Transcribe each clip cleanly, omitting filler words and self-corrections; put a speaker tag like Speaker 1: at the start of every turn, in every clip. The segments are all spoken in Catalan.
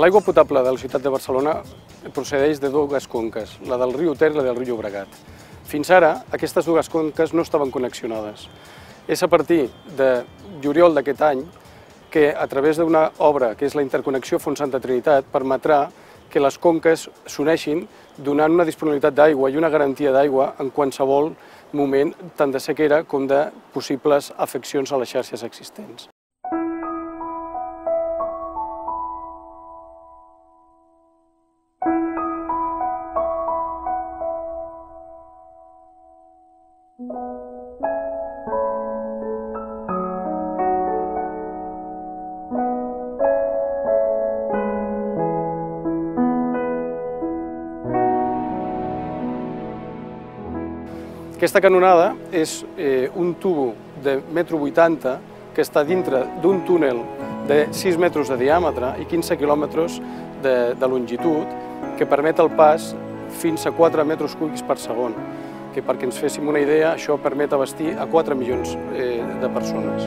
Speaker 1: L'aigua potable de la ciutat de Barcelona procedeix de dues conques, la del riu Ter i la del riu Llobregat. Fins ara, aquestes dues conques no estaven connexionades. És a partir de juliol d'aquest any que, a través d'una obra, que és la interconnexió Font Santa Trinitat, permetrà que les conques s'uneixin donant una disponibilitat d'aigua i una garantia d'aigua en qualsevol moment, tant de sequera com de possibles afeccions a les xarxes existents. Aquesta canonada és un tubo de 1,80 m que està dintre d'un túnel de 6 metres de diàmetre i 15 quilòmetres de longitud, que permet el pas fins a 4 metres cúbics per segon, que perquè ens féssim una idea, això permet abastir a 4 milions de persones.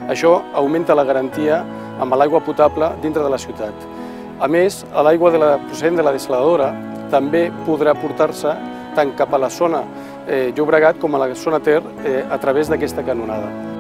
Speaker 1: Això augmenta la garantia amb l'aigua potable dintre de la ciutat. A més, l'aigua procedent de la dessaladora també podrà portar-se tant cap a la zona Llobregat com a la zona Ter a través d'aquesta canonada.